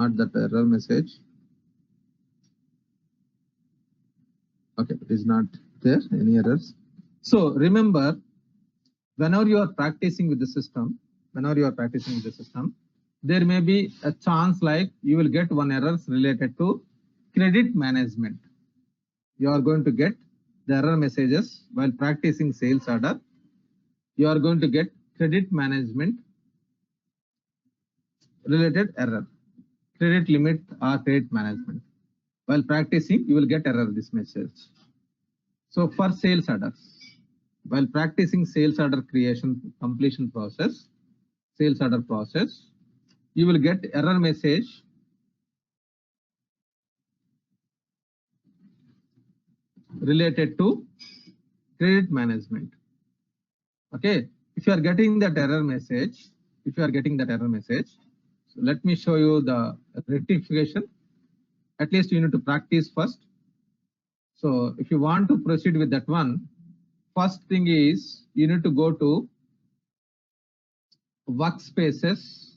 not that error message. Okay, it is not there, any errors. So remember, whenever you are practicing with the system, there may be a chance like you will get one errors related to credit management. You are going to get the error messages while practicing sales order. You are going to get credit management related error, credit limit or credit management. While practicing, you will get error this message. So for sales orders, while practicing sales order creation completion process, sales order process, you will get error message related to credit management. Okay, if you are getting that error message, so let me show you the rectification. At least you need to practice first. So if you want to proceed with that one, first thing is you need to go to workspaces,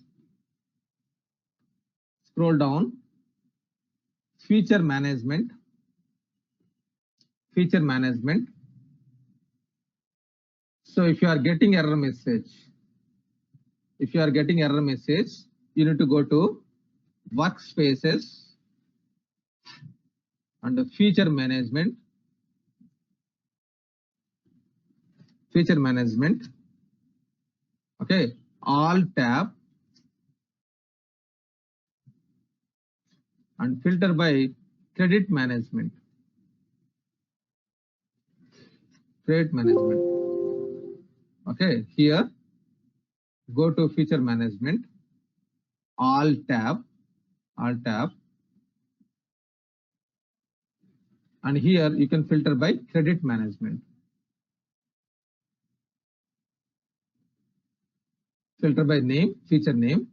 scroll down, feature management. So if you are getting error message, you need to go to workspaces and feature management. Okay, all tab and filter by credit management. Okay, here go to feature management, all tab, and here you can filter by credit management. Filter by name, feature name.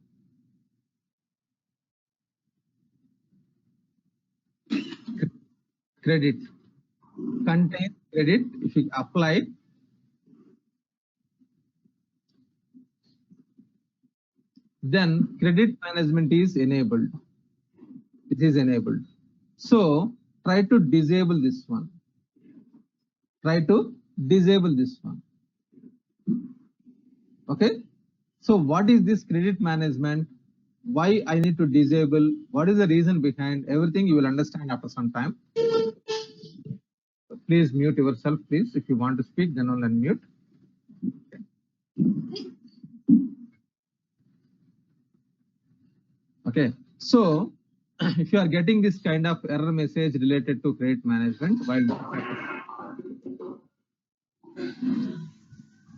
Credit, contain credit. If you apply, then credit management is enabled. It is enabled. So try to disable this one. Okay. So what is this credit management? Why I need to disable? What is the reason behind? Everything you will understand after some time. So please mute yourself, please. If you want to speak, then only unmute. Okay. So if you are getting this kind of error message related to credit management, while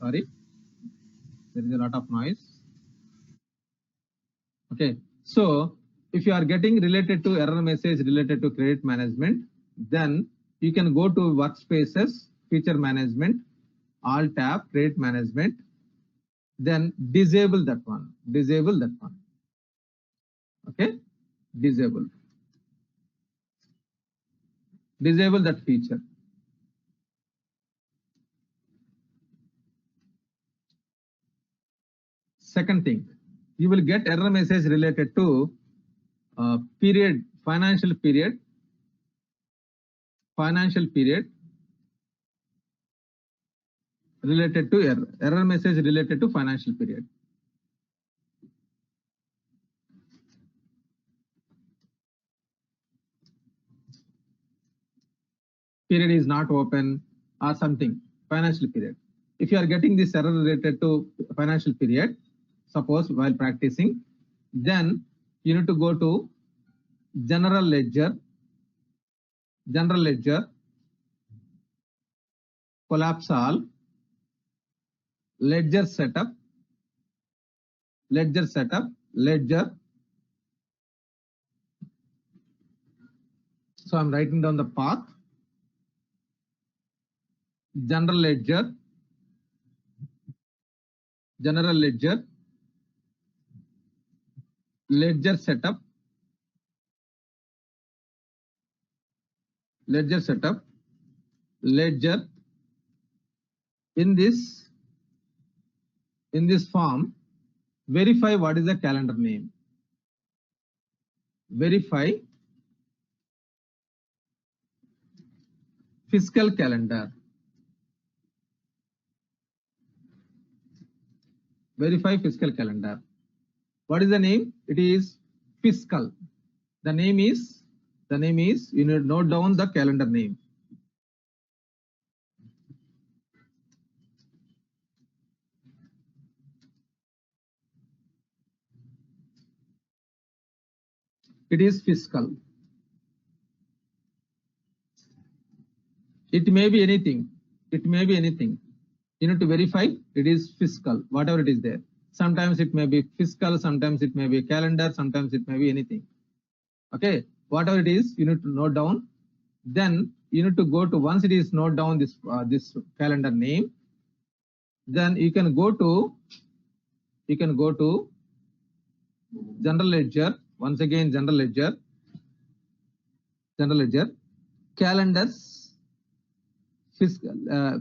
sorry, there is a lot of noise. Okay, so if you are getting related to error message related to credit management, then you can go to workspaces, feature management, all tab, credit management, then disable that one. Okay, disable that feature. Second thing, you will get error message related to period, financial period related to error message related to financial period. Period is not open or something, financial period. If you are getting this error related to financial period, suppose while practicing, then you need to go to general ledger, collapse all, ledger setup, so I'm writing down the path, general ledger, ledger setup, ledger. In this form, verify what is the calendar name. verify fiscal calendar. Verify fiscal calendar. What is the name? It is Fiscal. The name is, you need to note down the calendar name. It is Fiscal. It may be anything. It may be anything. You need to verify it is Fiscal, whatever it is there. Sometimes it may be fiscal, sometimes it may be a calendar, sometimes it may be anything. Okay, whatever it is, you need to note down. Then you need to go to, once it is note down this this calendar name, then you can go to general ledger. Once again, general ledger, calendars,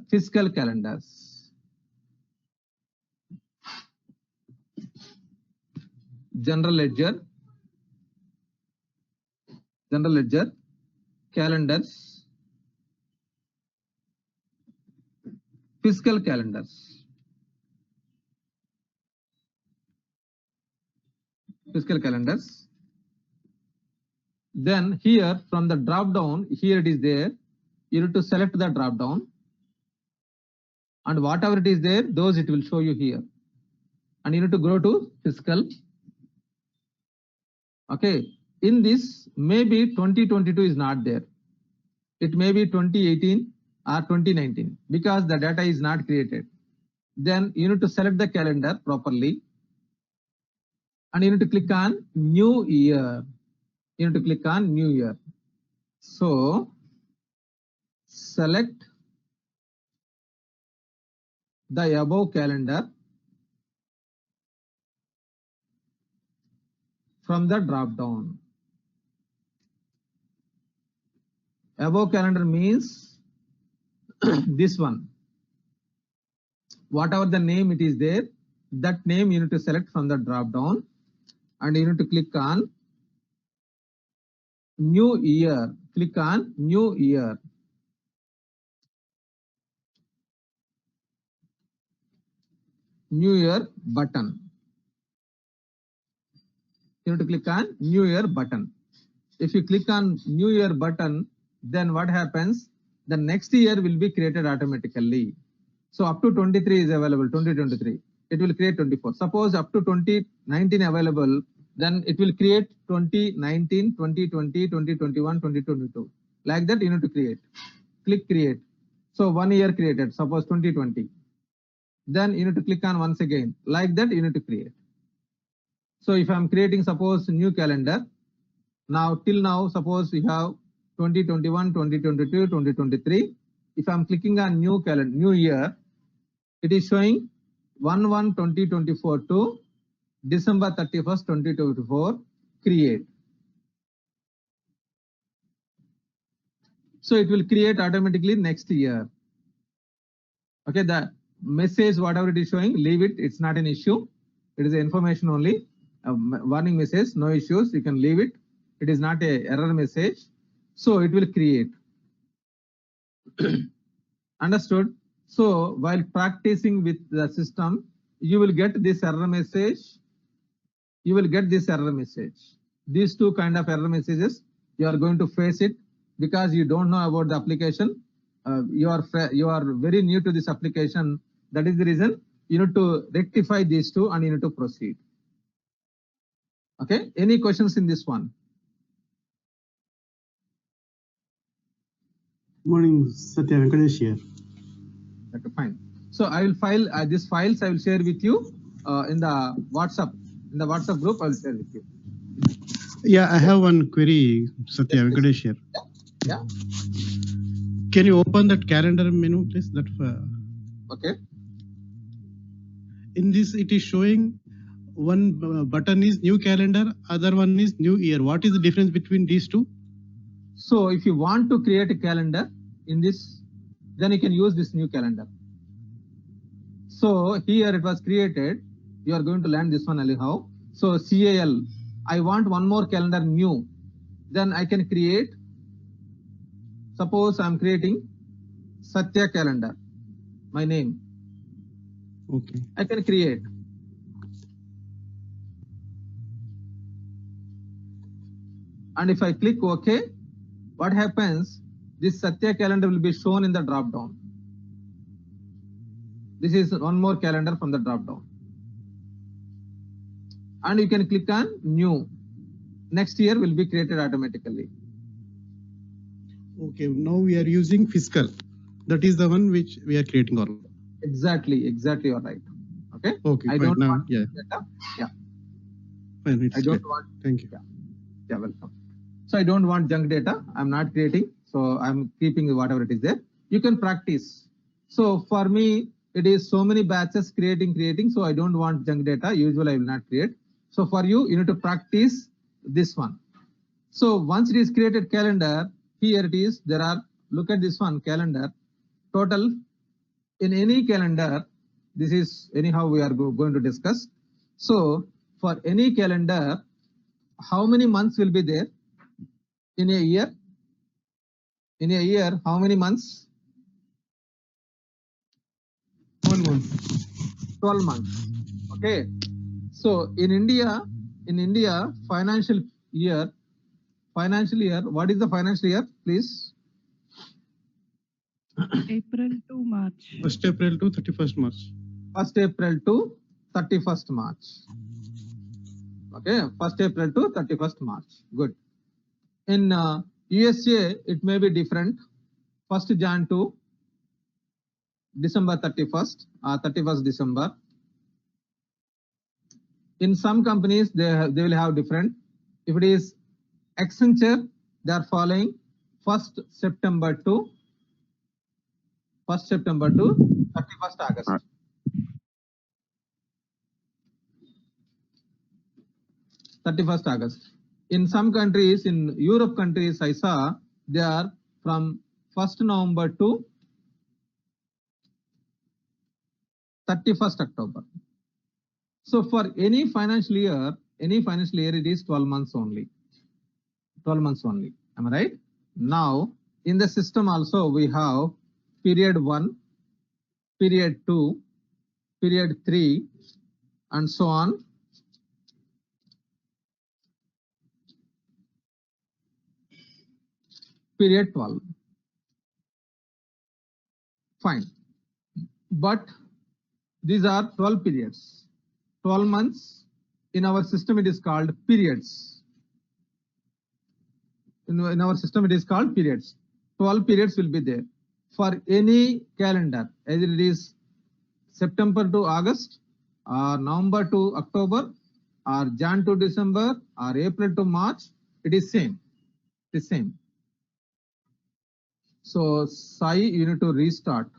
fiscal calendars, general ledger, calendars, fiscal calendars, Then here from the drop down, here it is there. You need to select the drop down, and whatever it is there, those it will show you here. And you need to go to fiscal. Okay, in this maybe 2022 is not there. It may be 2018 or 2019 because the data is not created. Then you need to select the calendar properly, and you need to click on new year. So select the above calendar from the drop down. Above calendar means this one. Whatever the name it is there, that name you need to select from the drop down, and you need to click on new year. Click on new year. New year button. You need to click on new year button. If you click on new year button, then what happens? The next year will be created automatically. So up to 23 is available, 2023. It will create 24. Suppose up to 2019 available, then it will create 2019, 2020, 2021, 2022. Like that you need to create. Click create. So 1 year created, suppose 2020. Then you need to click on once again. Like that you need to create. So if I'm creating, suppose new calendar, now till now, suppose we have 2021, 2022, 2023. If I'm clicking on new calendar, new year, it is showing 1/1/2024 to December 31st, 2024, create. So it will create automatically next year. Okay, the message, whatever it is showing, leave it. It's not an issue. It is information only. Warning message, no issues. You can leave it. It is not a error message. So it will create. Understood? So while practicing with the system, you will get this error message. These two kind of error messages, you are going to face it because you don't know about the application. You are very new to this application. That is the reason you need to rectify these two and you need to proceed. Okay, any questions in this one? Morning, Satya Venkatesh here. Okay, fine. So I will file these files. I will share with you in the WhatsApp. In the WhatsApp group, I will share with you. Yeah, I have one query, Satya Venkatesh here. Yeah. Can you open that calendar menu, please? That. Okay. In this, it is showing one button is new calendar, other one is new year. What is the difference between these two? So if you want to create a calendar in this, then you can use this new calendar. So here it was created. You are going to learn this one anyhow. So CAL, I want one more calendar new, then I can create, suppose I'm creating Satya calendar, my name. Okay. I can create. And if I click OK, what happens? This Satya calendar will be shown in the drop down. This is one more calendar from the drop down. And you can click on new. Next year will be created automatically. Okay. Now we are using Fiscal. That is the one which we are creating all. Exactly, you're right. Okay. Okay. I fine. don't Now, want yeah. data. Yeah. Fine. It's I don't clear. want. Thank you. Yeah, welcome. So I don't want junk data. I'm not creating. So I'm keeping whatever it is there. You can practice. So for me, it is so many batches creating. So I don't want junk data. Usually I will not create. So for you, you need to practice this one. So once it is created calendar, here it is. There are, look at this one calendar. Total in any calendar, this is anyhow we are going to discuss. So for any calendar, how many months will be there in a year? In a year, how many months? 12 months. 12 months. Okay. So in India, financial year, what is the financial year, please? April to March. 1st April to 31st March. 1st April to 31st March. Okay, 1st April to 31st March. Good. In USA, it may be different. 1st Jan to December 31st, 31st December. In some companies, they will have different. If it is Accenture, they are following 1st September to 31st August. In some countries, in Europe countries, I saw they are from 1st November to 31st October. So for any financial year, it is 12 months only. 12 months only. Am I right? Now, in the system also, we have period 1, period 2, period 3, and so on. Period 12. Fine. But these are 12 periods. 12 months. In our system, it is called periods. In our system, it is called periods. 12 periods will be there. For any calendar, either it is September to August, or November to October, or Jan to December, or April to March, it is same. It is same. So Sai, you need to restart.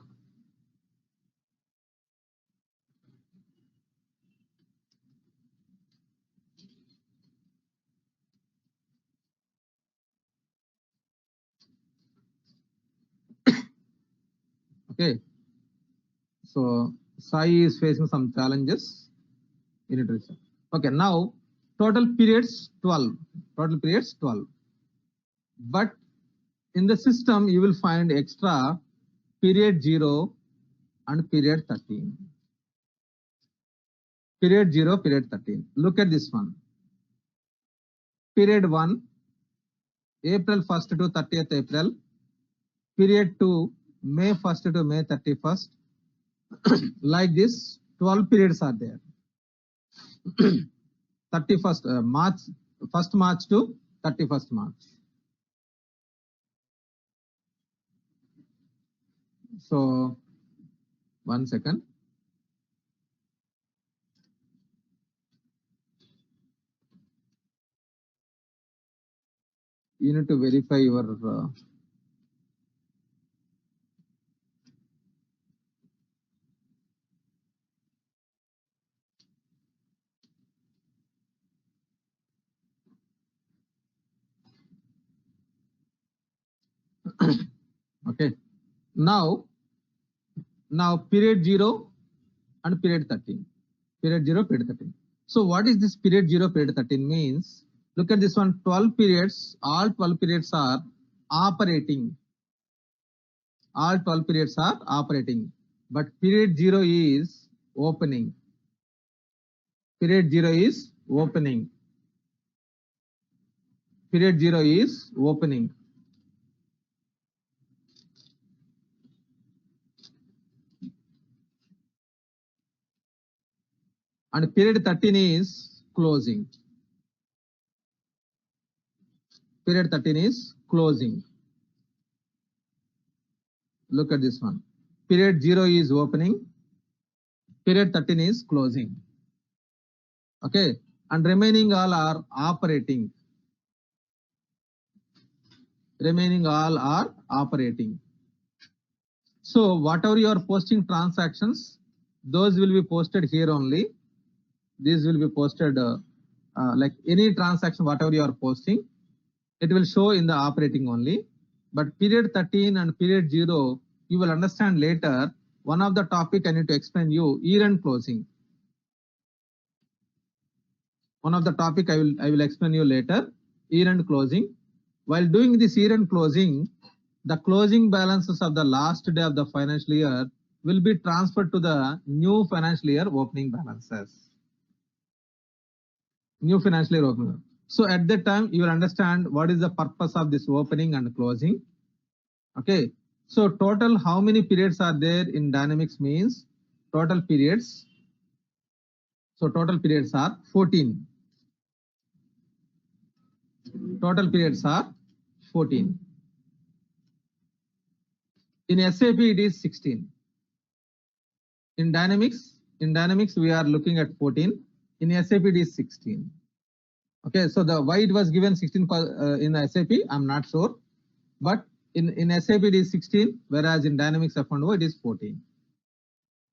Okay. So Sai is facing some challenges. You need to restart. Okay. Now total periods 12. Total periods 12. But in the system, you will find extra period 0 and period 13. Period 0, period 13. Look at this one. Period 1, April 1st to 30th April. Period 2, May 1st to May 31st. Like this, 12 periods are there. 31st March, 1st March to 31st March. So, 1 second. You need to verify your okay. Now period 0 and period 13. Period 0, period 13. So what is this period 0, period 13 means? Look at this one, 12 periods, all 12 periods are operating. All 12 periods are operating, but period 0 is opening. Period 0 is opening. Period 0 is opening. And period 13 is closing. Period 13 is closing. Look at this one. Period 0 is opening. Period 13 is closing. Okay. And remaining all are operating. Remaining all are operating. So whatever you are posting transactions, those will be posted here only. These will be posted like any transaction, whatever you are posting, it will show in the operating only. But period 13 and period 0, you will understand later. One of the topic I need to explain you, year-end closing. One of the topic I will explain you later, year-end closing. While doing this year-end closing, the closing balances of the last day of the financial year will be transferred to the new financial year opening balances. New financial year opening. So at that time, you will understand what is the purpose of this opening and closing. Okay. So total how many periods are there in Dynamics means total periods. So total periods are 14. Total periods are 14. In SAP it is 16. In Dynamics we are looking at 14. In SAP it is 16. Okay, so the why it was given 16 in SAP, I'm not sure, but in SAP it is 16, whereas in Dynamics F&O it is 14.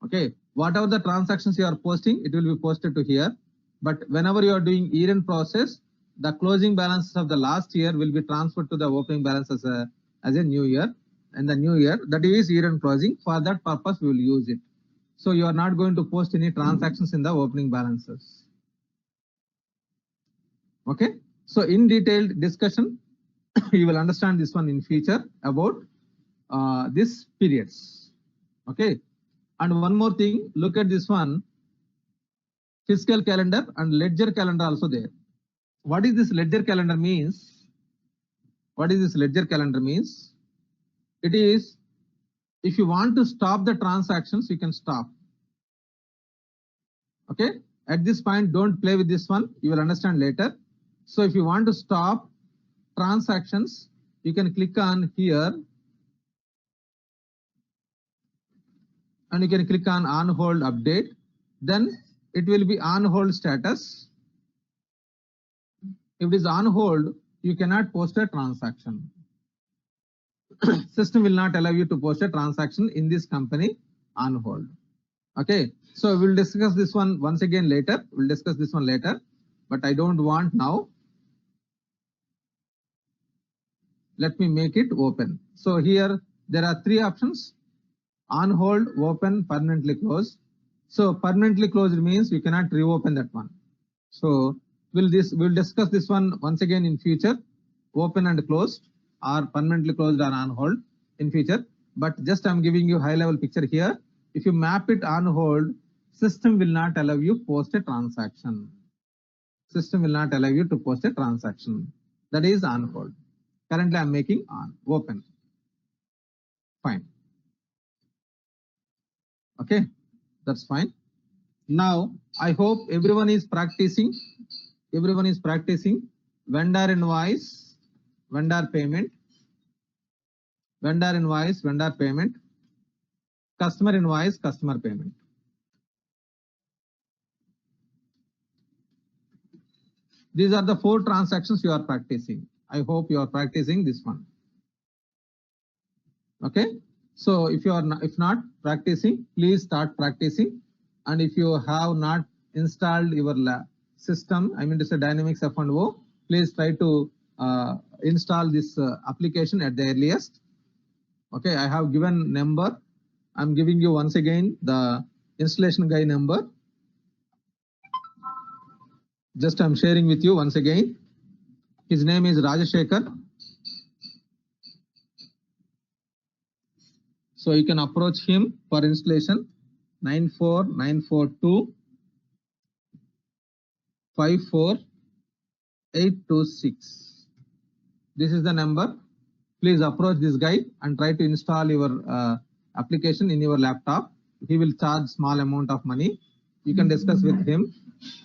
Okay, whatever the transactions you are posting, it will be posted to here. But whenever you are doing year-end process, the closing balances of the last year will be transferred to the opening balance as a new year. And the new year, that is year-end closing. For that purpose, we will use it. So you are not going to post any transactions in the opening balances. Okay, so in detailed discussion, you will understand this one in future about this periods. Okay, and one more thing, look at this one, fiscal calendar and ledger calendar also there. What is this ledger calendar means? What is this ledger calendar means? It is, if you want to stop the transactions, you can stop. Okay, at this point, don't play with this one. You will understand later. So if you want to stop transactions, you can click on here and you can click on hold update. Then it will be on hold status. If it is on hold, you cannot post a transaction. System will not allow you to post a transaction in this company on hold. Okay, so we'll discuss this one once again later. We'll discuss this one later, but I don't want now. Let me make it open. So here there are three options: on hold, open, permanently closed. So permanently closed means you cannot reopen that one. So we'll discuss this one once again in future, open and closed or permanently closed or on hold in future. But just I'm giving you high level picture here. If you map it on hold, system will not allow you post a transaction. System will not allow you to post a transaction. That is on hold. Currently I'm making on open. Fine. Okay, that's fine. Now I hope everyone is practicing. Everyone is practicing vendor invoice, vendor payment, vendor invoice, vendor payment, customer invoice, customer payment. These are the 4 transactions you are practicing. I hope you are practicing this one. Okay, so if not practicing, please start practicing. And if you have not installed your system, I mean to say Dynamics F&O, please try to install this application at the earliest. Okay, I have given number. I'm giving you once again the installation guide number. Just I'm sharing with you once again. His name is Rajashekar. So you can approach him for installation 94942 54826. This is the number. Please approach this guy and try to install your application in your laptop. He will charge small amount of money. You can discuss with him,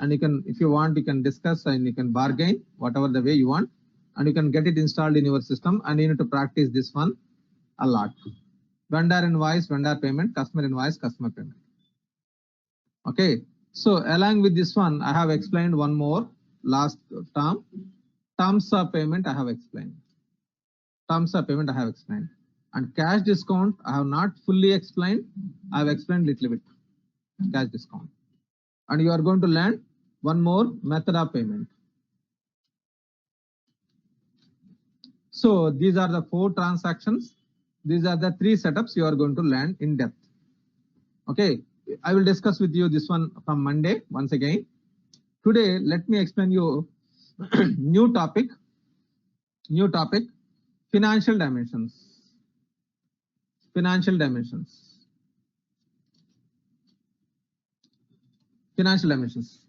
and you can, if you want, you can discuss and you can bargain whatever the way you want, and you can get it installed in your system. And you need to practice this one a lot. Vendor invoice, vendor payment, customer invoice, customer payment. Okay. So along with this one, I have explained one more last term. Terms of payment I have explained. Terms of payment I have explained. And cash discount I have not fully explained. I have explained little bit. Cash discount. And you are going to learn one more method of payment. So these are the 4 transactions. These are the 3 setups you are going to learn in depth. Okay. I will discuss with you this one from Monday once again. Today, let me explain you new topic, financial dimensions. Financial dimensions. Financial dimensions.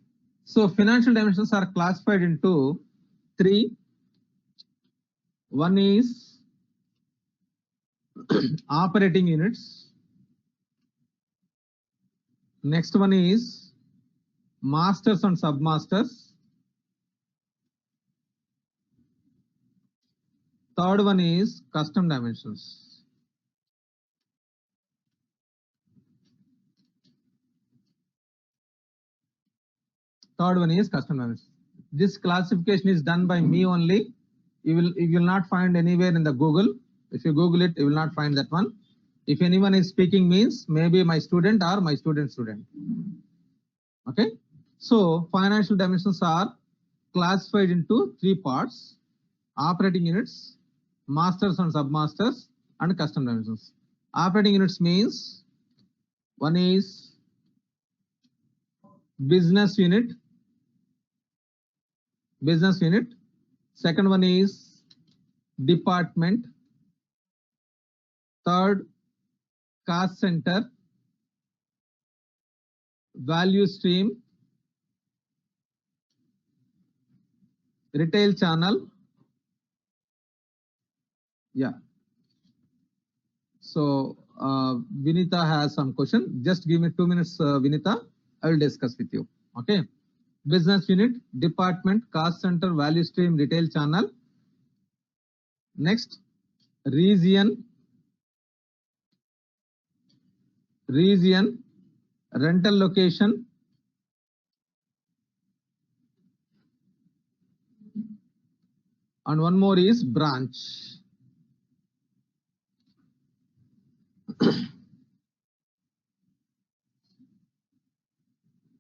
So financial dimensions are classified into 3. One is operating units. Next one is masters and submasters. Third one is custom dimensions. Third one is custom dimensions. This classification is done by me only. You will not find anywhere in the Google. If you Google it, you will not find that one. If anyone is speaking, means maybe my student or my student. Okay. So financial dimensions are classified into 3 parts: operating units, masters and submasters, and custom dimensions. Operating units means one is business unit. Second one is department. Third, cost center, value stream, retail channel. Yeah. So Vinita has some question. Just give me 2 minutes, Vinita. I will discuss with you. Okay. Business unit, department, cost center, value stream, retail channel. Next, region, rental location, and one more is branch.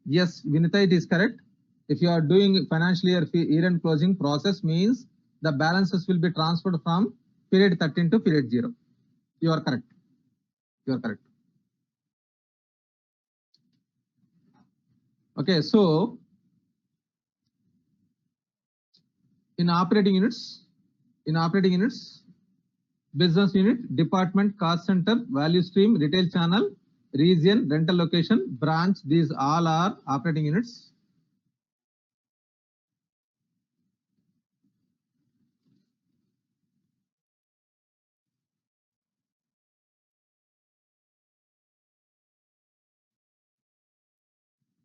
Yes, Vinita, it is correct. If you are doing financial year-end closing process, means the balances will be transferred from period 13 to period 0. You are correct. Okay, so in operating units, business unit, department, cost center, value stream, retail channel, region, rental location, branch, these all are operating units.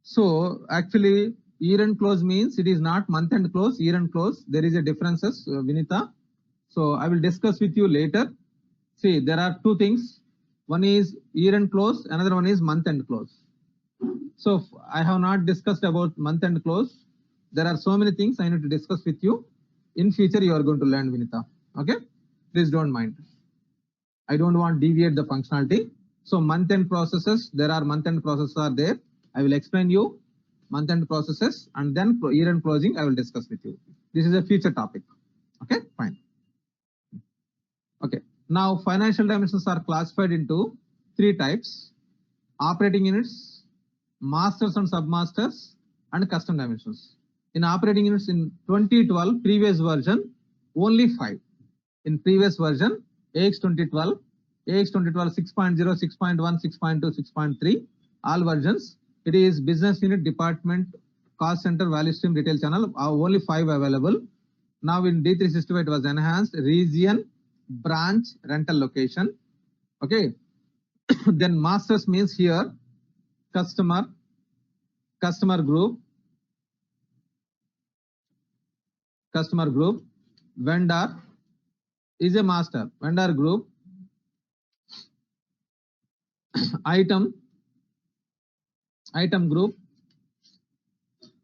So actually year-end close means it is not month-end close, year-end close. There is a differences, Vinita. So I will discuss with you later. See, there are 2 things. One is year-end close, another one is month-end close. So I have not discussed about month-end close. There are so many things I need to discuss with you. In future, you are going to learn, Vinita. Okay? Please don't mind. I don't want to deviate the functionality. So month-end processes, there are month-end processes are there. I will explain you month-end processes, and then year-end closing I will discuss with you. This is a future topic. Okay, fine. Okay, now financial dimensions are classified into 3 types: operating units, masters and submasters, and custom dimensions. In operating units in 2012 previous version, only 5. In previous version, AX 2012, AX 2012 6.0, 6.1, 6.2, 6.3, all versions. It is business unit, department, cost center, value stream, retail channel, only 5 available. Now in D365 it was enhanced, region, branch, rental location. Okay. Then masters means here customer, customer group, vendor is a master, vendor group, item group,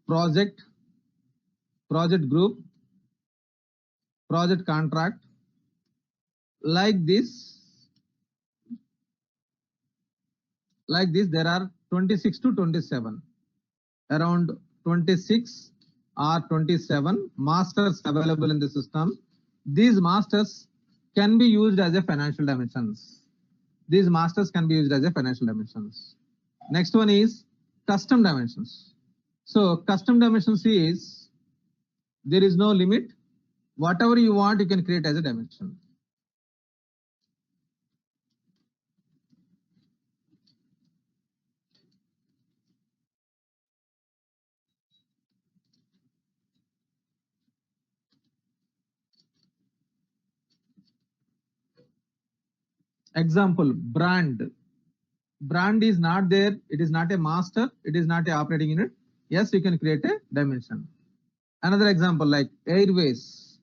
project group, project contract. Like this there are 26 to 27, around 26 or 27 masters available in the system. These masters can be used as a financial dimensions. These masters can be used as a financial dimensions. Next one is custom dimensions. So custom dimensions is there is no limit. Whatever you want, you can create as a dimension. Example, brand. Brand is not there. It is not a master. It is not a operating unit. Yes, you can create a dimension. Another example like airways.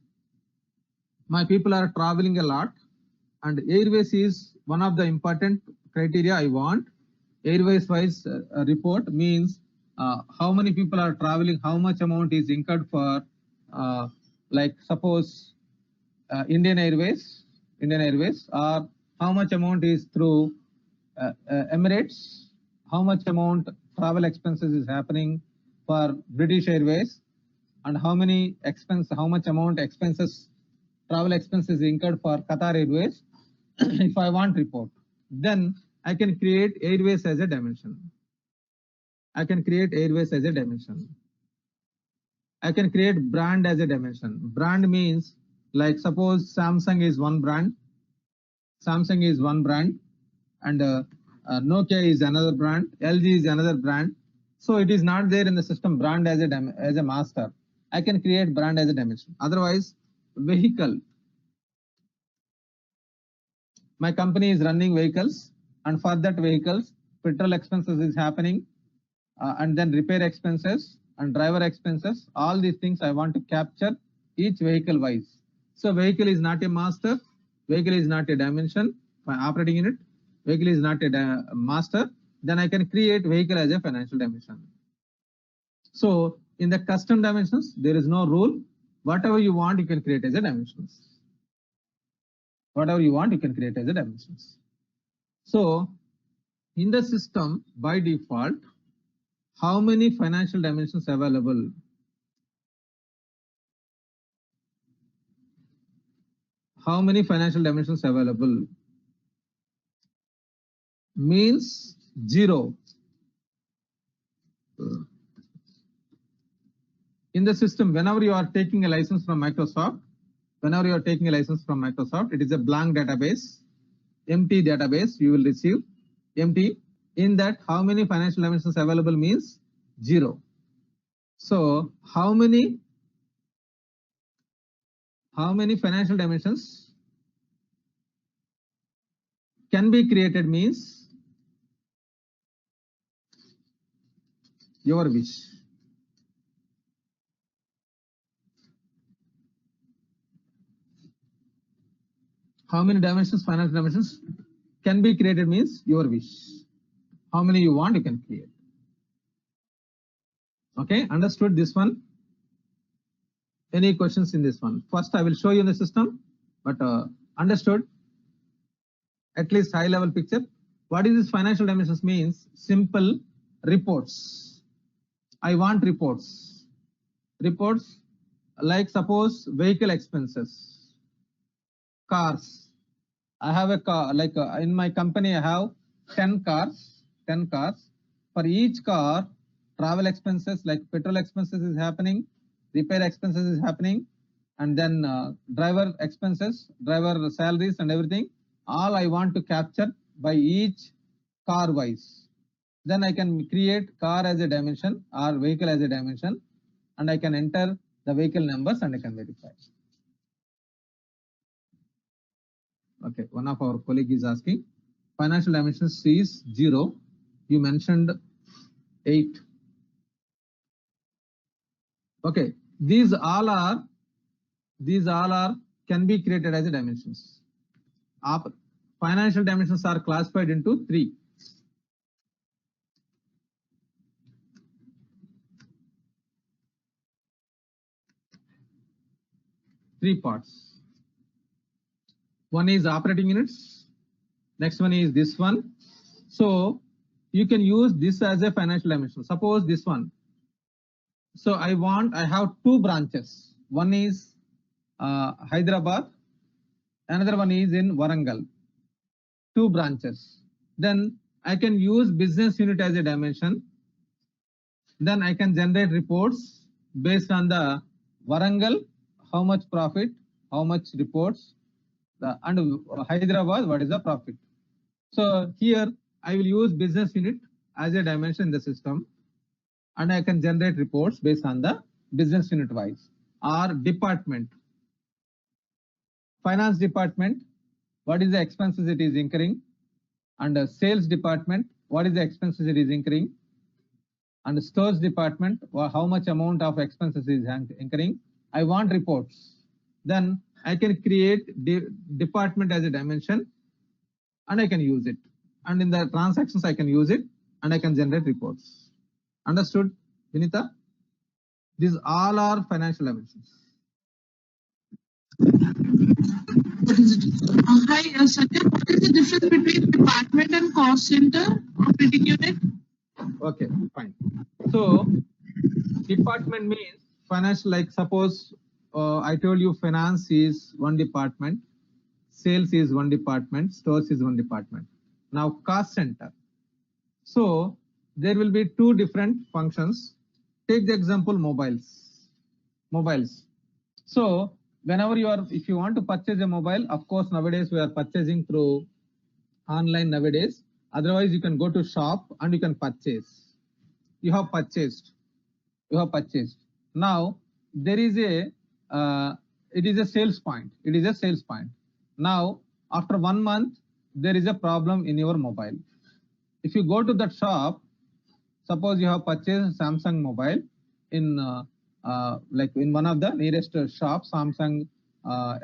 My people are traveling a lot, and airways is one of the important criteria I want. Airways wise report means how many people are traveling, how much amount is incurred for, like suppose Indian Airways, or how much amount is through Emirates, how much amount travel expenses is happening for British Airways, and how much amount expenses, travel expenses incurred for Qatar Airways. If I want report, then I can create airways as a dimension. I can create airways as a dimension. I can create brand as a dimension. Brand means like suppose Samsung is one brand, and Nokia is another brand, LG is another brand. So it is not there in the system brand as a master. I can create brand as a dimension. Otherwise, vehicle. My company is running vehicles, and for that vehicles, petrol expenses is happening, and then repair expenses and driver expenses. All these things I want to capture each vehicle wise. So vehicle is not a master, vehicle is not a dimension, my operating unit, vehicle is not a master. Then I can create vehicle as a financial dimension. So in the custom dimensions, there is no rule. Whatever you want, you can create as a dimensions. Whatever you want, you can create as a dimensions. So in the system, by default, how many financial dimensions available? How many financial dimensions available? Means 0. In the system, whenever you are taking a license from Microsoft, it is a blank database, empty database you will receive, empty. In that, how many financial dimensions available means 0. So how many financial dimensions can be created means your wish. How many dimensions, financial dimensions can be created means your wish. How many you want, you can create. Okay, understood this one? Any questions in this one? First, I will show you in the system, but understood? At least high level picture. What is this financial dimensions means? Simple reports. I want reports. Reports like suppose vehicle expenses, cars. I have a car, like in my company, I have 10 cars. For each car, travel expenses like petrol expenses is happening, repair expenses is happening, and then driver expenses, driver salaries and everything, all I want to capture by each car wise. Then I can create car as a dimension or vehicle as a dimension, and I can enter the vehicle numbers and I can verify. Okay, one of our colleague is asking, financial dimensions is 0. You mentioned 8. Okay, these all are can be created as a dimensions. Financial dimensions are classified into 3. Three parts. One is operating units. Next one is this one. So you can use this as a financial dimension. Suppose this one. So I have 2 branches. One is Hyderabad. Another one is in Warangal. 2 branches. Then I can use business unit as a dimension. Then I can generate reports based on the Warangal, how much profit, how much reports, and Hyderabad, what is the profit. So here I will use business unit as a dimension in the system, and I can generate reports based on the business unit wise. Or department, finance department, what is the expenses it is incurring, and sales department, what is the expenses it is incurring, and stores department, how much amount of expenses is incurring. I want reports. Then I can create department as a dimension, and I can use it. And in the transactions I can use it, and I can generate reports. Understood, Vinita? These all are financial dimensions. What is it? Hi, Satya. What is the difference between department and cost center operating unit? Okay, fine. So department means financial, like suppose I told you finance is one department, sales is one department, stores is one department. Now cost center. So there will be 2 different functions. Take the example mobiles. So whenever if you want to purchase a mobile, of course nowadays we are purchasing through online nowadays. Otherwise you can go to shop and you can purchase. You have purchased. Now there is it is a sales point. Now after 1 month there is a problem in your mobile. If you go to that shop, suppose you have purchased Samsung mobile in like in one of the nearest shops, Samsung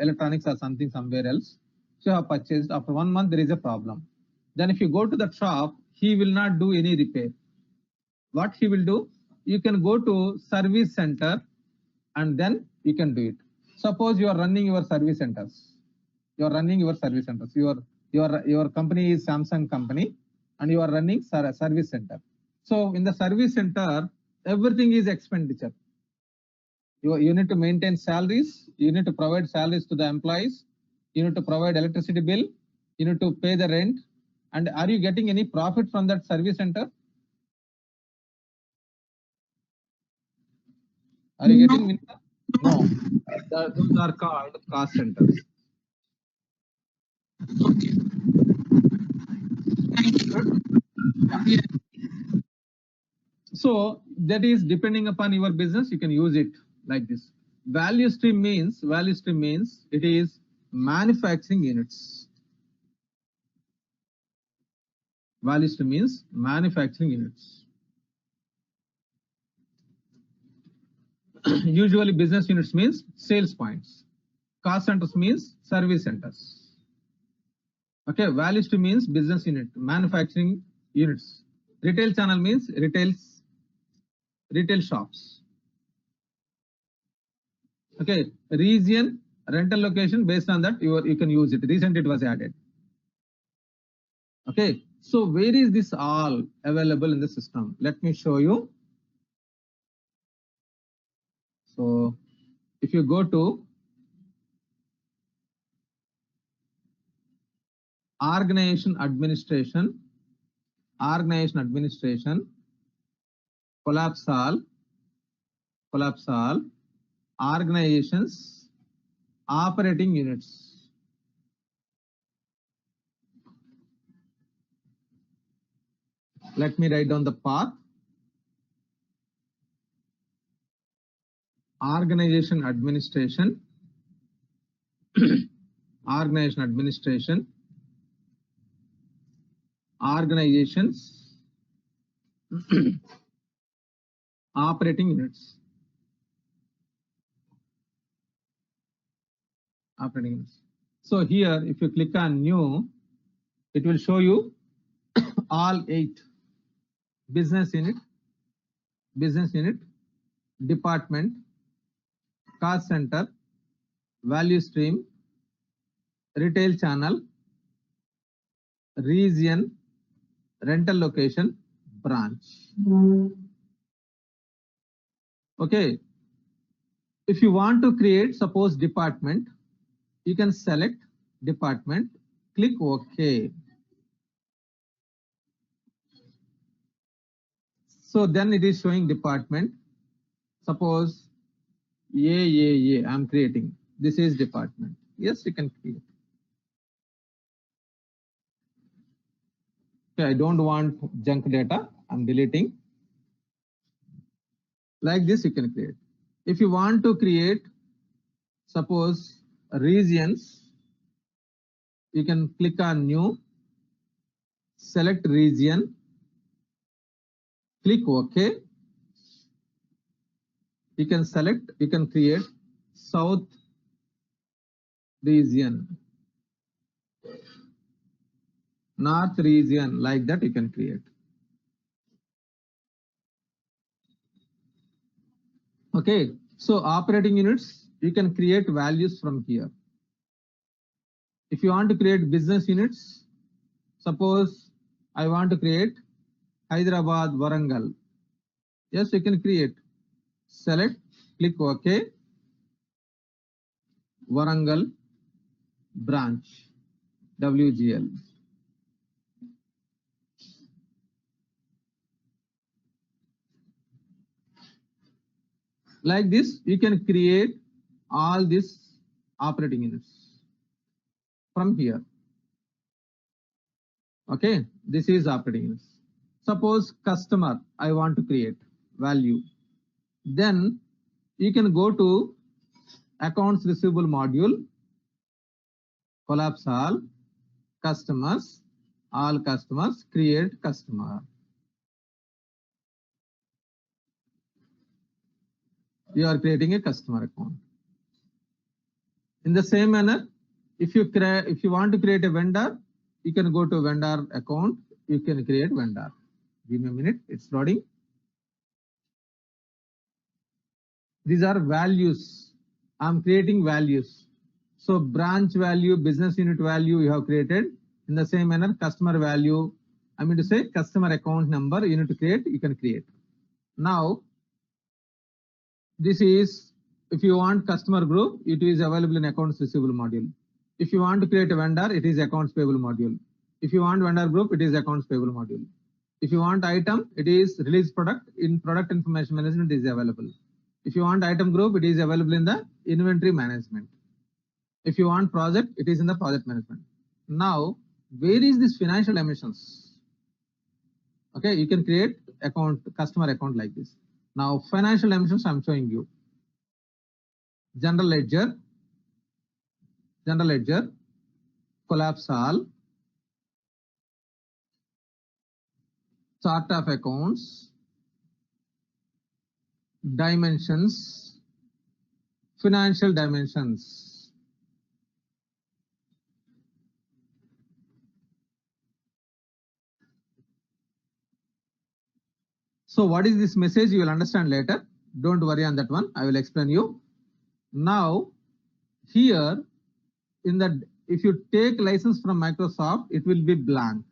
electronics or something somewhere else. So you have purchased, after 1 month there is a problem. Then if you go to that shop, he will not do any repair. What he will do? You can go to service center and then you can do it. Suppose you are running your service centers. Your company is Samsung company and you are running service center. So in the service center, everything is expenditure. You need to maintain salaries. You need to provide salaries to the employees. You need to provide electricity bill. You need to pay the rent. And are you getting any profit from that service center? Are you getting Vinita? No. Those are called cost centers. Okay. Thank you. Yeah. So that is depending upon your business, you can use it like this. Value stream means it is manufacturing units. Value stream means manufacturing units. Usually business units means sales points. Cost centers means service centers. Okay, value stream means business unit, manufacturing units. Retail channel means retail shops. Okay, region, rental location, based on that you can use it. Recently it was added. Okay, so where is this all available in the system? Let me show you. So if you go to organization administration, collapse all, organizations, operating units. Let me write down the path. Organization administration, organization administration, organizations, operating units. Operating units. So here, if you click on new, it will show you all 8 business unit, department, cost center, value stream, retail channel, region, rental location, branch. Okay. If you want to create, suppose department, you can select department, click OK. So then it is showing department. Suppose AAA, I'm creating. This is department. Yes, you can create. Okay, I don't want junk data. I'm deleting. Like this, you can create. If you want to create, suppose regions, you can click on new, select region, click OK. You can select, you can create South region, North region, like that you can create. Okay, so operating units, you can create values from here. If you want to create business units, suppose I want to create Hyderabad, Warangal. Yes, you can create. Select, click OK. Warangal branch, WGL. Like this, you can create all these operating units from here. Okay, this is operating units. Suppose customer, I want to create value. Then you can go to accounts receivable module, collapse all customers, create customer. You are creating a customer account. In the same manner, if you want to create a vendor, you can go to vendor account, you can create vendor. Give me a minute, it's loading. These are values. I'm creating values. So branch value, business unit value you have created. In the same manner, customer value, I mean to say customer account number you need to create, you can create. Now, this is, if you want customer group, it is available in accounts receivable module. If you want to create a vendor, it is accounts payable module. If you want vendor group, it is accounts payable module. If you want item, it is release product, in product information management is available. If you want item group, it is available in the inventory management. If you want project, it is in the project management. Now, where is this financial dimensions? Okay, you can create account, customer account like this. Now, financial dimensions I'm showing you. General ledger, collapse all, chart of accounts, dimensions, financial dimensions. So what is this message? You will understand later. Don't worry on that one. I will explain you. Now, here in the, if you take license from Microsoft, it will be blank.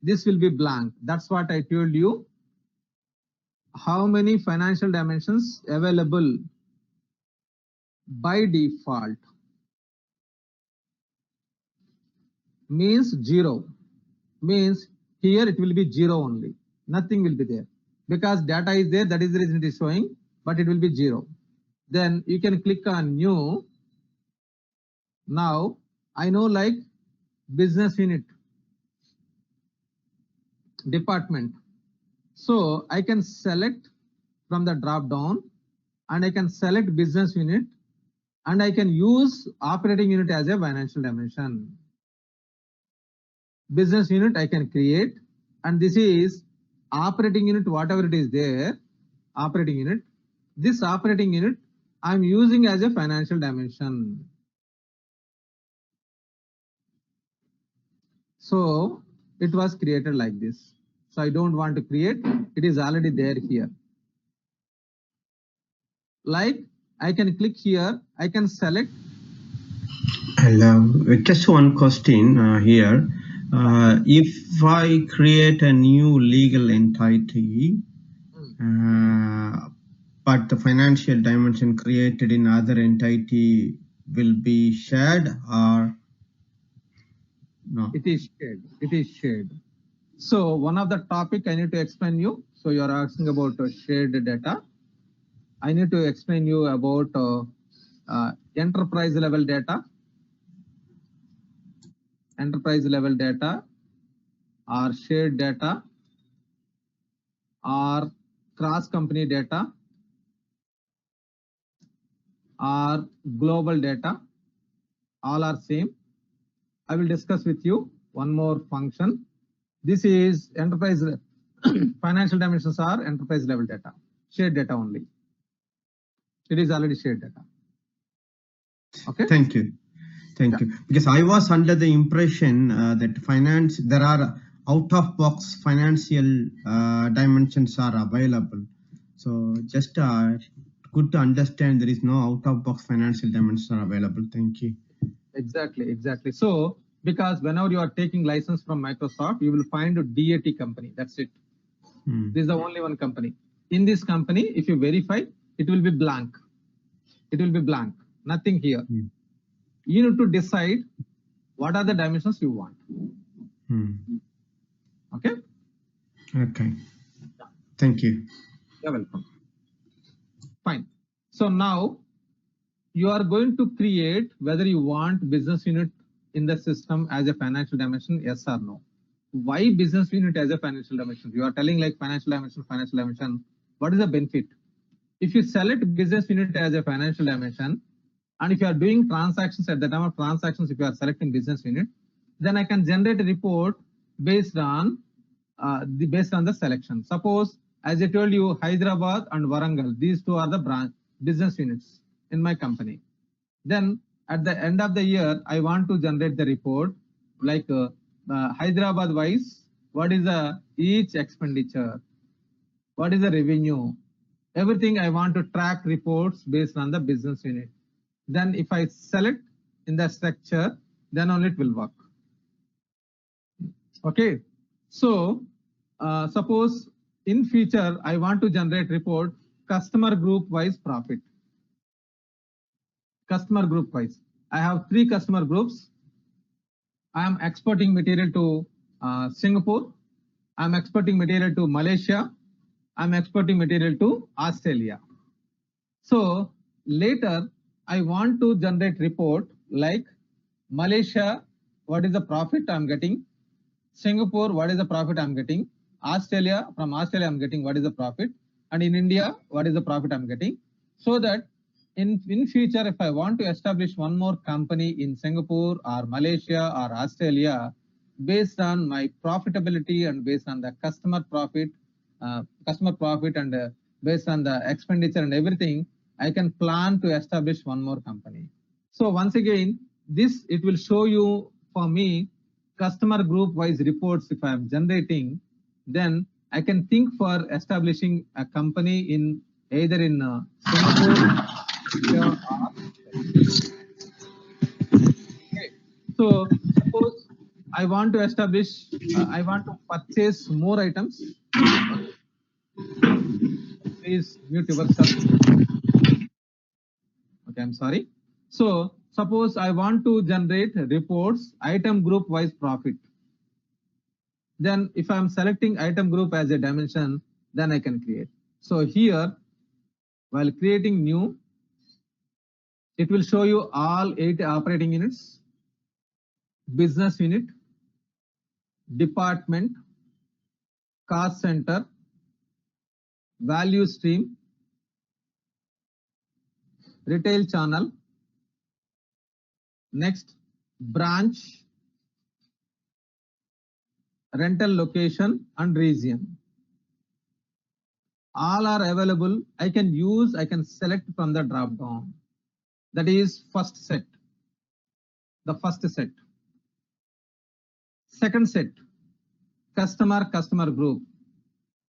This will be blank. That's what I told you. How many financial dimensions available by default? Means 0. Means here it will be 0 only. Nothing will be there. Because data is there, that is the reason it is showing, but it will be 0. Then you can click on new. Now I know like business unit, department. So I can select from the drop down and I can select business unit and I can use operating unit as a financial dimension. Business unit I can create, and this is operating unit, whatever it is there, operating unit. This operating unit I'm using as a financial dimension. So it was created like this. So I don't want to create, it is already there here. Like I can click here, I can select. Hello, just one question here. If I create a new legal entity, but the financial dimension created in other entity will be shared or no? It is shared. It is shared. So one of the topic I need to explain you. So you are asking about shared data. I need to explain you about enterprise level data. Enterprise level data or shared data or cross company data or global data. All are same. I will discuss with you one more function. This is enterprise financial dimensions are enterprise level data, shared data only. It is already shared data. Okay. Thank you. Thank you. Because I was under the impression that there are out of box financial dimensions are available. So just good to understand there is no out of box financial dimensions are available. Thank you. Exactly. So because whenever you are taking license from Microsoft, you will find a DAT company. That's it. This is the only one company. In this company, if you verify, it will be blank. It will be blank. Nothing here. You need to decide what are the dimensions you want. Okay. Okay. Thank you. You're welcome. Fine. So now you are going to create whether you want business unit in the system as a financial dimension, yes or no. Why business unit as a financial dimension? You are telling like financial dimension. What is the benefit? If you select business unit as a financial dimension, and if you are doing transactions at the time of transactions, if you are selecting business unit, then I can generate a report based on the selection. Suppose, as I told you, Hyderabad and Warangal, these two are the branch business units in my company. Then at the end of the year, I want to generate the report like Hyderabad wise, what is the each expenditure, what is the revenue, everything I want to track reports based on the business unit. Then if I select in the structure, then only it will work. Okay. So suppose in future, I want to generate report customer group wise profit. Customer group wise. I have 3 customer groups. I am exporting material to Singapore. I am exporting material to Malaysia. I am exporting material to Australia. So later I want to generate report like Malaysia, what is the profit I am getting? Singapore, what is the profit I am getting? Australia, from Australia I am getting what is the profit? And in India, what is the profit I am getting? So that in future, if I want to establish one more company in Singapore or Malaysia or Australia, based on my profitability and based on the customer profit and based on the expenditure and everything, I can plan to establish one more company. So once again, this it will show you for me customer group wise reports. If I am generating, then I can think for establishing a company in either in Singapore or okay. So suppose I want to establish, I want to purchase more items. Please mute yourself. Okay, I'm sorry. So suppose I want to generate reports item group wise profit. Then if I'm selecting item group as a dimension, then I can create. So here, while creating new, It will show you all 8 operating units, business unit, department, cost center, value stream, retail channel, next branch, rental location and region. All are available. I can select from the drop down. That is first set, the first set. Second set, customer group.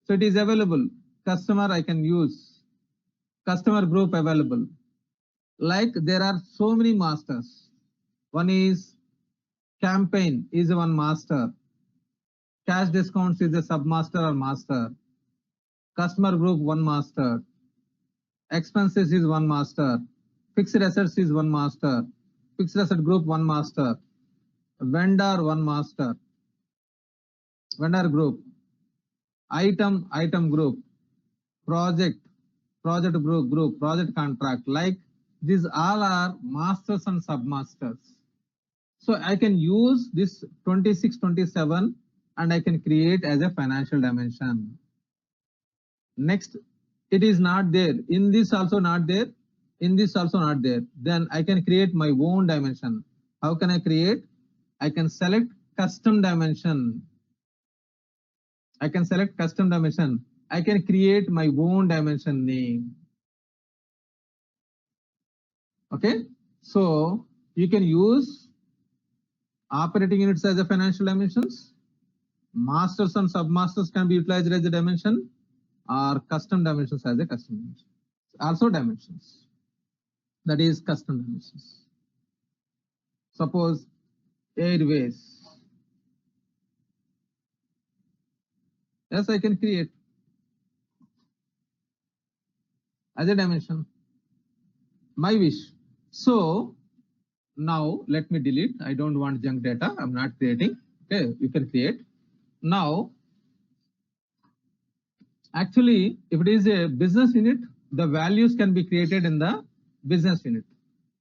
So it is available. Customer I can use, customer group available. Like there are so many masters. One is campaign is one master. Cash discounts is a submaster or master. Customer group one master. Expenses is one master. Fixed assets is one master. Fixed asset group one master. Vendor one master. Vendor group. Item group. Project group. Project contract. Like these all are masters and submasters. So I can use this 26, 27 and I can create as a financial dimension. Next, it is not there. In this also not there. In this also not there. Then I can create my own dimension. How can I create? I can select custom dimension. I can select custom dimension. I can create my own dimension name. Okay. So you can use operating units as a financial dimensions. Masters and submasters can be utilized as a dimension, or custom dimensions as a custom dimension. Also dimensions. That is custom dimensions. Suppose airways. Yes, I can create as a dimension. My wish. So now let me delete. I don't want junk data. I'm not creating. Okay, you can create. Now, actually, if it is a business unit, the values can be created in the business unit.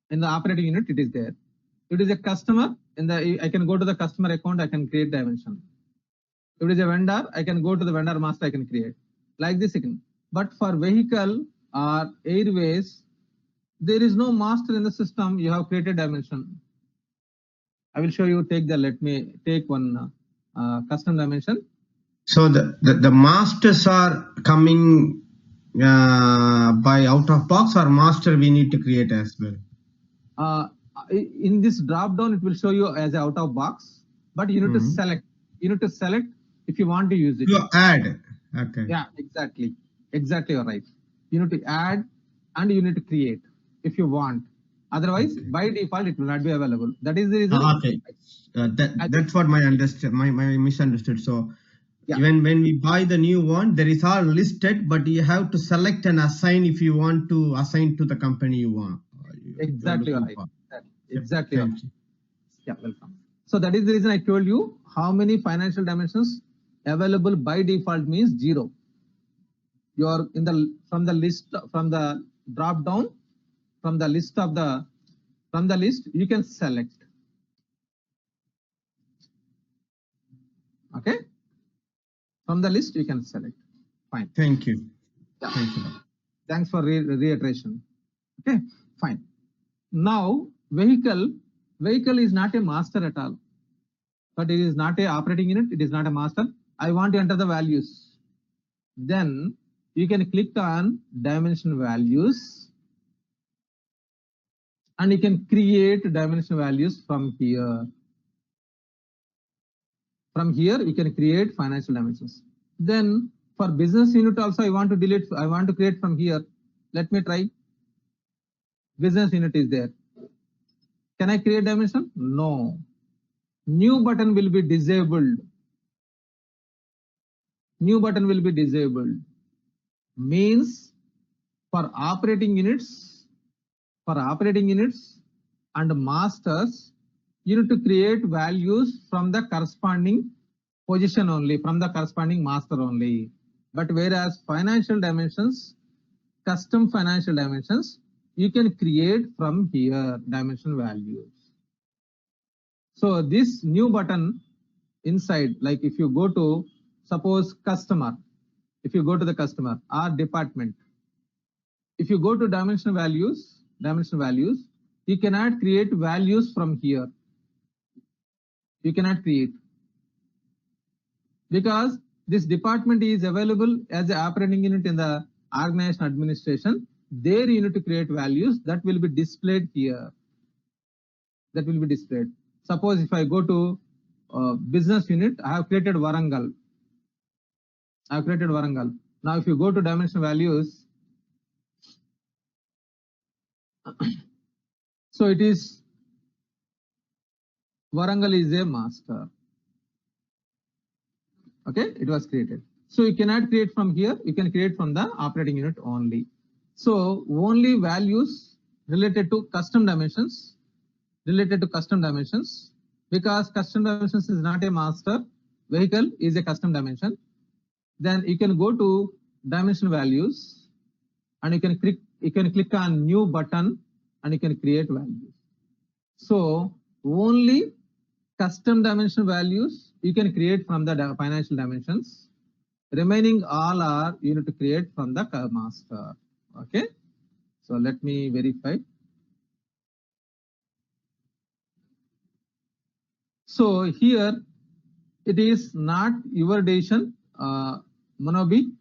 In the operating unit, it is there. If it is a customer, I can go to the customer account, I can create dimension. If it is a vendor, I can go to the vendor master, I can create. Like this again. But for vehicle or airways, there is no master in the system. You have created dimension. I will show you. Let me take one custom dimension. So the masters are coming by out of box, or master we need to create as well? In this drop down, it will show you as out of box, but you need to select. You need to select if you want to use it. You add. Okay. Yeah, exactly. Exactly, you're right. You need to add and you need to create if you want. Otherwise, by default, it will not be available. That is the reason. Okay. That's what my misunderstood. So yeah. Even when we buy the new one, there is all listed, but you have to select and assign if you want to assign to the company you want. Exactly right. Exactly. Thank right. you. Yeah, welcome. So that is the reason I told you how many financial dimensions available by default means 0. You are in the from the list drop down from the list you can select. Okay. From the list you can select. Fine. Thank you. Yeah. Thank you. Thanks for reiteration. Okay, fine. Now vehicle is not a master at all, but it is not a operating unit. It is not a master. I want to enter the values. Then you can click on dimension values and you can create dimension values from here. From here, you can create financial dimensions. Then for business unit also, I want to create from here. Let me try. Business unit is there. Can I create dimension? No. New button will be disabled. New button will be disabled. Means for operating units and masters, you need to create values from the corresponding position only, from the corresponding master only. But whereas financial dimensions, custom financial dimensions, you can create from here dimension values. So this new button inside, like if you go to suppose customer, if you go to the customer or department, if you go to dimension values, you cannot create values from here. You cannot create because this department is available as an operating unit in the organization administration. There you need to create values that will be displayed here. That will be displayed. Suppose if I go to business unit, I have created Warangal. Now if you go to dimension values, so it is Warangal is a master. Okay, it was created. So you cannot create from here, you can create from the operating unit only. So only values related to custom dimensions, because custom dimensions is not a master, vehicle is a custom dimension. Then you can go to dimension values and you can click on new button and you can create values. So only custom dimension values you can create from the financial dimensions. Remaining all are you need to create from the master. Okay, so let me verify. So here it is not your decision, Manobi.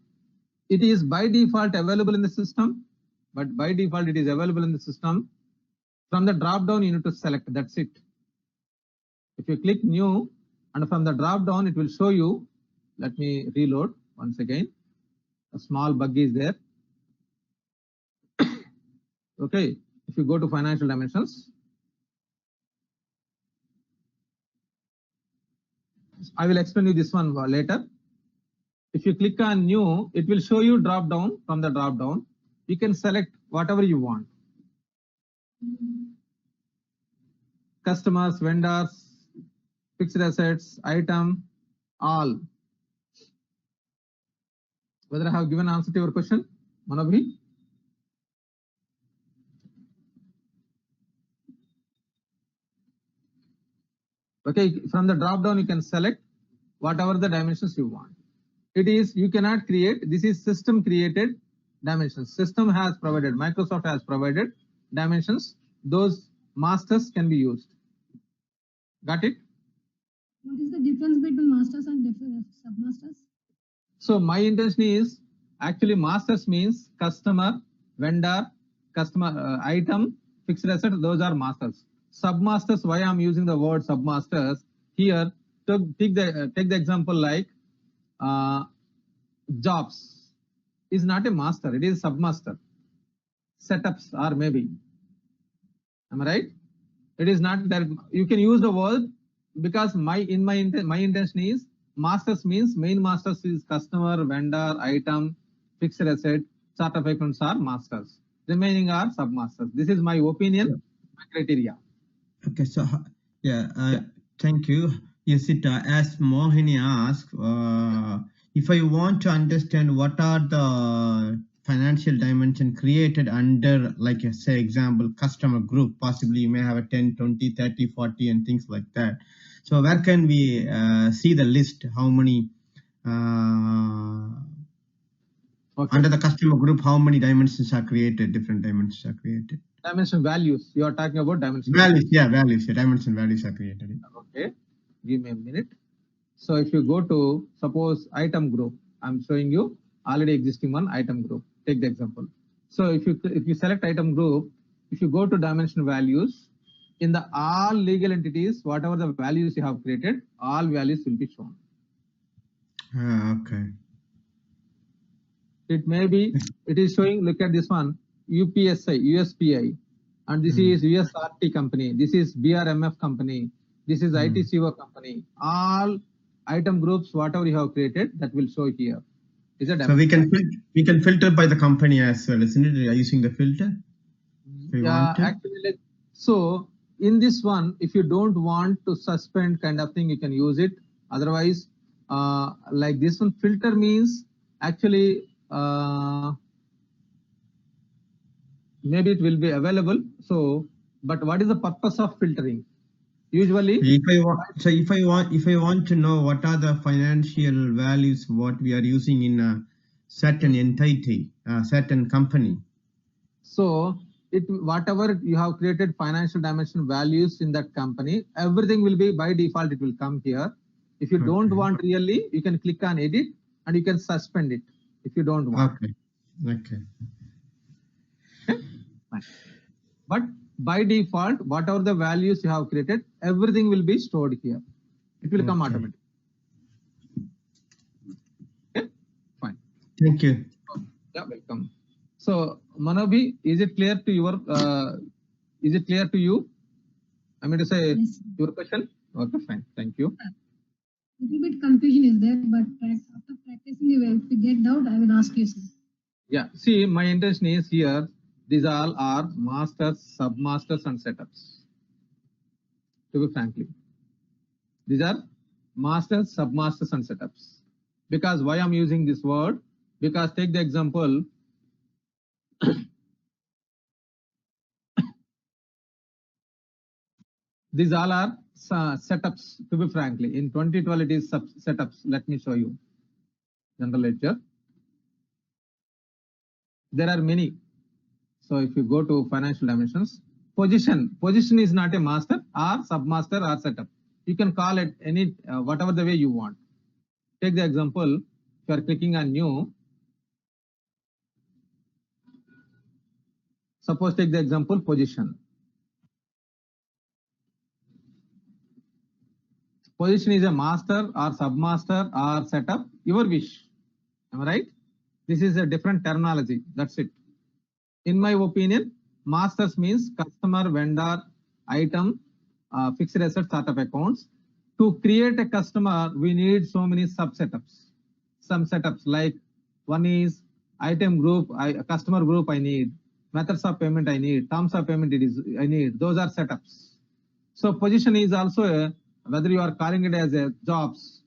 It is by default available in the system, but by default it is available in the system. From the drop down you need to select, that's it. If you click new and from the drop down it will show you, let me reload once again. A small bug is there. Okay, if you go to financial dimensions, I will explain you this one later. If you click on new, it will show you drop down. From the drop down, you can select whatever you want. Customers, vendors, fixed assets, item, all. Whether I have given answer to your question, Manobhi? Okay, from the drop down you can select whatever the dimensions you want. It is, you cannot create, this is system created dimensions. System has provided, Microsoft has provided dimensions. Those masters can be used. Got it? What is the difference between masters and submasters? So my intention is, actually masters means customer, vendor, customer, item, fixed asset, those are masters. Submasters, why I'm using the word submasters here, to take the example like jobs is not a master, it is submaster. Setups are maybe, am I right? It is not that you can use the word, because my intention is masters means main masters is customer, vendor, item, fixed asset, chart of accounts are masters. Remaining are submasters. This is my opinion, my criteria. Okay, so yeah, thank you. Yes, as Mohini asked, if I want to understand what are the financial dimension created under, like say example, customer group, possibly you may have a 10, 20, 30, 40 and things like that. So where can we see the list, how many under the customer group, how many dimensions are created, different dimensions are created? Dimension values, you are talking about dimension values. Yeah, values, dimension values are created. Okay, give me a minute. So if you go to, suppose item group, I'm showing you already existing one item group. Take the example. So if you select item group, if you go to dimension values, in the all legal entities, whatever the values you have created, all values will be shown. Okay. It may be, it is showing, look at this one, UPSI, USPI, and this is USRT company, this is BRMF company, this is ITCO company. All item groups, whatever you have created, that will show here. Is it? So we can filter by the company as well, isn't it? Using the filter. Yeah, actually, so in this one, if you don't want to suspend kind of thing, you can use it. Otherwise, like this one, filter means actually maybe it will be available. So, but what is the purpose of filtering? Usually, If I want to know what are the financial values what we are using in a certain entity, certain company. so it whatever you have created financial dimension values in that company, everything will be by default. It will come here. If you don't Okay. want really, you can click on edit and you can suspend it if you don't want. Okay. Okay? Fine. But by default, whatever the values you have created, everything will be stored here. It will come Okay. automatically. Okay, fine. Thank you. Yeah, welcome. So, Manobi, is it clear to your? Is it clear to you? I mean to say Yes. your question. Okay, fine. Thank you. Little bit confusion is there, but after practicing, if we get doubt, I will ask you, sir. Yeah. See, my intention is here. These all are masters, submasters, and setups. To be frankly, these are masters, submasters, and setups. Because why I'm using this word? Because take the example. These all are setups. To be frankly, in 2012 it is setups. Let me show you. General ledger. There are many. So if you go to financial dimensions, position is not a master or submaster or setup. You can call it any whatever the way you want. Take the example. If you are clicking on new, suppose take the example position. Position is a master or submaster or setup, your wish. Am I right? This is a different terminology. That's it. In my opinion, masters means customer, vendor, item, fixed asset sort of accounts. To create a customer, we need so many sub-setups. Some setups like one is item group, customer group I need, methods of payment I need, terms of payment I need. Those are setups. So position is also whether you are calling it as a jobs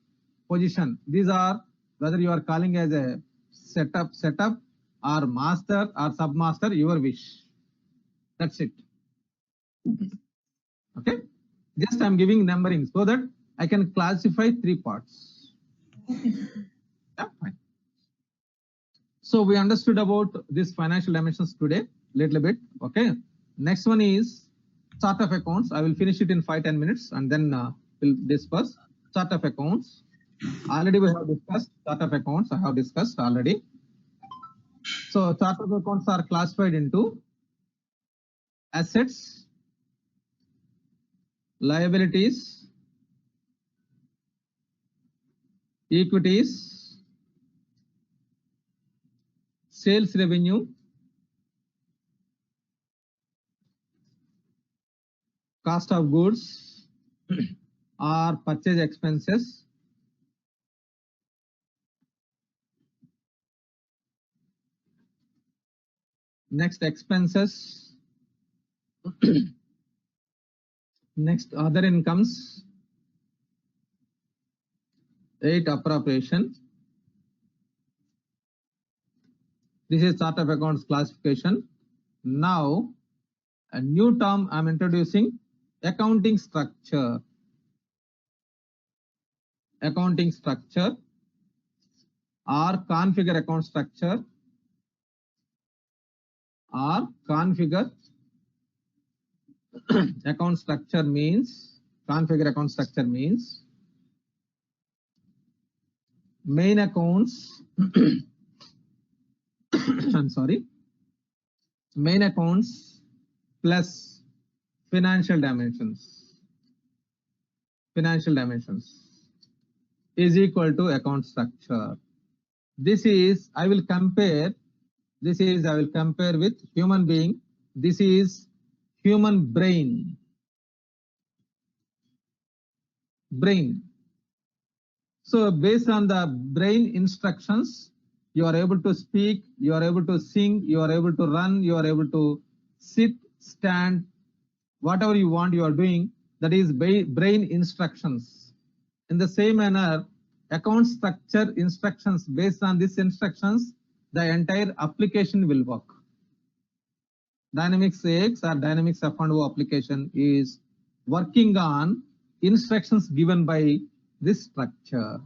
position. These are whether you are calling as a setup or master or submaster, your wish. That's it. Okay. Just I'm giving numbering so that I can classify three parts. Yeah, fine. So we understood about this financial dimensions today, little bit. Okay. Next one is chart of accounts. I will finish it in 5-10 minutes and then we'll discuss chart of accounts. Already we have discussed chart of accounts. I have discussed already. So chart of accounts are classified into assets, liabilities, equities, sales revenue, cost of goods or purchase expenses, next expenses, next other incomes, 8 appropriation. This is chart of accounts classification. Now a new term I'm introducing, accounting structure. Accounting structure or configure account structure or configure account structure means main accounts I'm sorry, main accounts plus financial dimensions is equal to account structure. This is I will compare with human being. This is human brain. So based on the brain instructions, you are able to speak, you are able to sing, you are able to run, you are able to sit, stand, whatever you want you are doing. That is brain instructions. In the same manner, account structure instructions, based on these instructions, the entire application will work. Dynamics AX or Dynamics F&O application is working on instructions given by this structure.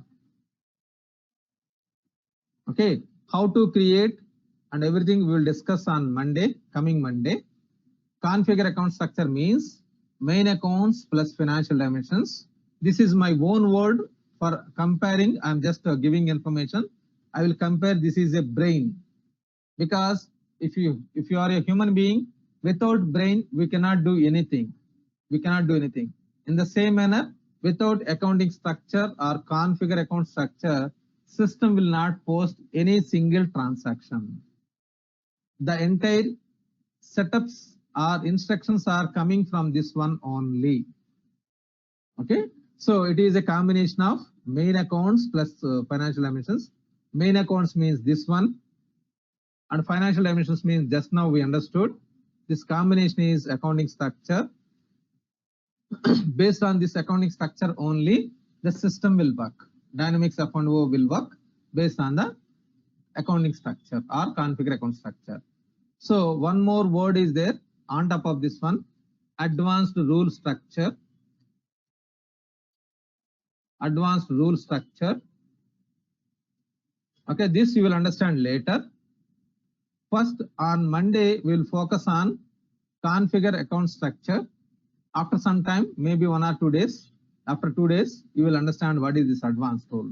Okay, how to create and everything we will discuss on Monday, coming Monday. Configure account structure means main accounts plus financial dimensions. This is my own word for comparing. I'm just giving information. I will compare. This is a brain, because if you are a human being, without brain we cannot do anything. We cannot do anything. In the same manner, without accounting structure or configure account structure, system will not post any single transaction. The entire setups or instructions are coming from this one only. Okay, so it is a combination of main accounts plus financial dimensions. Main accounts means this one, and financial dimensions means just now we understood. This combination is accounting structure. Based on this accounting structure only, the system will work. Dynamics F&O will work based on the accounting structure or configure account structure. So one more word is there on top of this one, advanced rule structure. Advanced rule structure. Okay, this you will understand later. First, on Monday, we will focus on configure account structure. After some time, maybe 1 or 2 days, after 2 days, you will understand what is this advanced rule.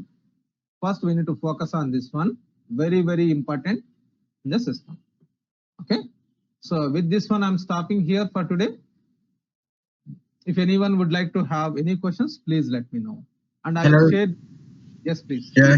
First, we need to focus on this one. Very, very important in the system. Okay. So with this one, I'm stopping here for today. If anyone would like to have any questions, please let me know. And I will share. Yes, please. Yeah,